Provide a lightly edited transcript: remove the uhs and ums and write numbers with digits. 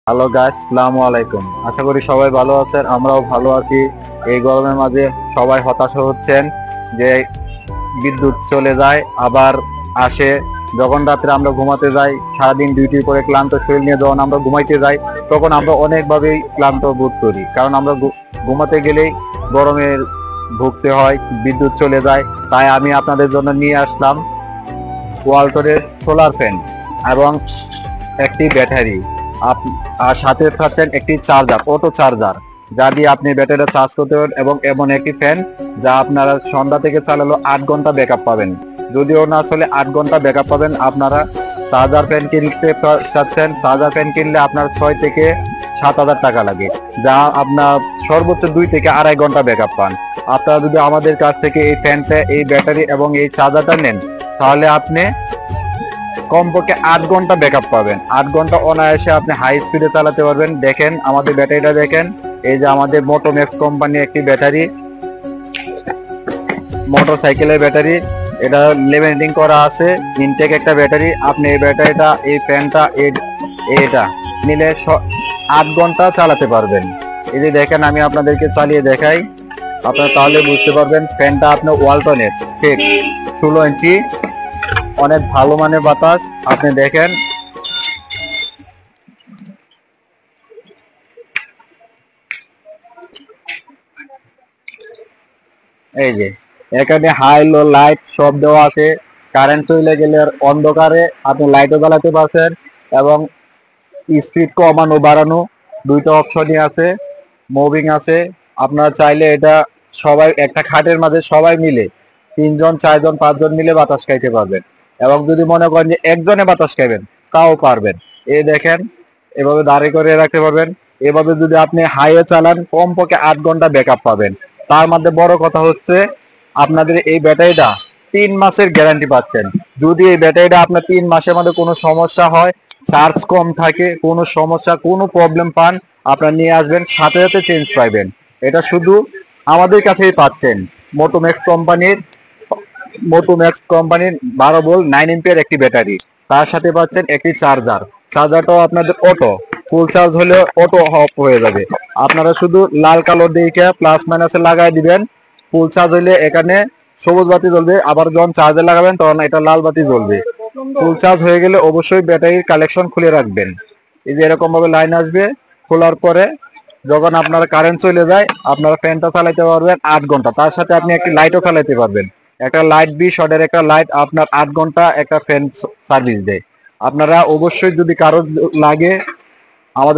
Hello guys, আসসালামু আলাইকুম। আশা করি সবাই ভালো আছেন, আমরাও ভালো আছি। এই গরমের মাঝে সবাই হতাশ হচ্ছেন যে বিদ্যুৎ চলে যায় আবার আসে। যখন রাত্রে আমরা ঘুমাতে যাই, সারাদিন ডিউটি করে ক্লান্ত শরীর নিয়ে যখন আমরা ঘুমাইতে যাই, তখন আমরা অনেকভাবেই ক্লান্ত বোধ করি, কারণ আমরা ঘুমাতে গেলেই গরমের ভুগতে হয়, বিদ্যুৎ চলে যায়। তাই আমি আপনাদের জন্য নিয়ে আসলাম ওয়ালটনের সোলার ফ্যান এবং একটি ব্যাটারি। আর সাথে পাচ্ছেন একটি চার্জার, অটো চার্জার, যা দিয়ে আপনি ব্যাটারিটা চার্জ করতে পারেন, এবং এমন একটি ফ্যান যা আপনারা সন্ধ্যা থেকে চালালো 8 ঘন্টা ব্যাকআপ পাবেন। যদিও না চলে 8 ঘন্টা ব্যাকআপ পাবেন। আপনারা চার্জার ফ্যান কিনতে চাচ্ছেন, চার্জার ফ্যান কিনলে আপনার 6 থেকে 7 হাজার টাকা লাগে, যা আপনার সর্বোচ্চ 2 থেকে 2.5 ঘন্টা ব্যাকআপ পান। আপনারা যদি আমাদের কাছ থেকে এই ফ্যানটা, এই ব্যাটারি এবং এই চার্জারটা নেন, তাহলে আপনি কমপক্ষে 8 ঘন্টা ব্যাকআপ পাবেন। 8 ঘন্টা অনায়াসে আপনি হাই স্পিডে চালাতে পারবেন। দেখেন আমাদের ব্যাটারিটা দেখেন, এই যে আমাদের মোটোম্যাক্স কোম্পানি একটি ব্যাটারি, মোটরসাইকেলের ব্যাটারি। এটা লেমিনেটিং করা আছে, ইনটেক একটা ব্যাটারি। আপনি এই ব্যাটারিটা, এই ফ্যানটা, এটা নিলে 8 ঘন্টা চালাতে পারবেন। এই যে দেখেন, আমি আপনাদেরকে চালিয়ে দেখাই, আপনারা তাহলে বুঝতে পারবেন। ফ্যানটা আপনার ওয়ালটনের, ঠিক 16 ইঞ্চি, অনেক ভালো মানের বাতাস। আপনি দেখেন, এই যে এখানে হাই লো লাইট সব দেওয়া আছে। কারেন্ট চলে গেলে আর অন্ধকারে আপনি লাইটও জ্বালাতে পারছেন, এবং স্পিড কমানো বাড়ানো দুইটা অপশনই আছে, মুভিং আছে। আপনারা চাইলে এটা সবাই একটা খাটের মাঝে সবাই মিলে 3 জন 4 জন 5 জন মিলে বাতাস খাইতে পারবেন, এবং যদি মনে করেন যে একজনে বাতাস খাইবেন, তাও পারবেন। এই দেখেন, এভাবে দাঁড়িয়ে করে রাখতে পারবেন। এভাবে যদি আপনি হাইওয়ে চালান, কমপক্ষে 8 ঘন্টা ব্যাকআপ পাবেন। তার মধ্যে বড় কথা হচ্ছে, আপনাদের এই ব্যাটারিটা 3 মাসের গ্যারান্টি পাচ্ছেন। যদি এই ব্যাটারিটা আপনার 3 মাসের মধ্যে কোনো সমস্যা হয়, চার্জ কম থাকে, কোনো সমস্যা, কোনো প্রবলেম পান, আপনার নিয়ে আসবেন, সাথে সাথে চেঞ্জ পাইবেন। এটা শুধু আমাদের কাছেই পাচ্ছেন। মোটোম্যাক্স কোম্পানির, 12 ভোল্ট 9 এম্পিয়ার একটি ব্যাটারি, তার সাথে পাচ্ছেন একটি চার্জার। চার্জারটাও আপনাদের অটো, ফুল চার্জ হলে অটো অফ হয়ে যাবে। আপনারা শুধু লাল কালো দিকে প্লাস মাইনাসে লাগাই দিবেন। ফুল চার্জ হলে এখানে সবুজ বাতি জ্বলবে, আবার যখন চার্জে লাগাবেন তখন এটা লাল বাতি জ্বলবে। ফুল চার্জ হয়ে গেলে অবশ্যই ব্যাটারির কালেকশন খুলে রাখবেন। এই যে এরকম ভাবে লাইন আসবে, খোলার পরে যখন আপনার কারেন্ট চলে যায়, আপনারা ফ্যানটা চালাতে পারবেন 8 ঘন্টা। তার সাথে আপনি একটি লাইটও চালাতে পারবেন। একটা লাইট 20 ওয়াটের একটা লাইট আপনার 8 ঘন্টা একটা ফ্যান সার্ভিস দেয়। আপনারা অবশ্যই, যদি কারো লাগে, আমাদের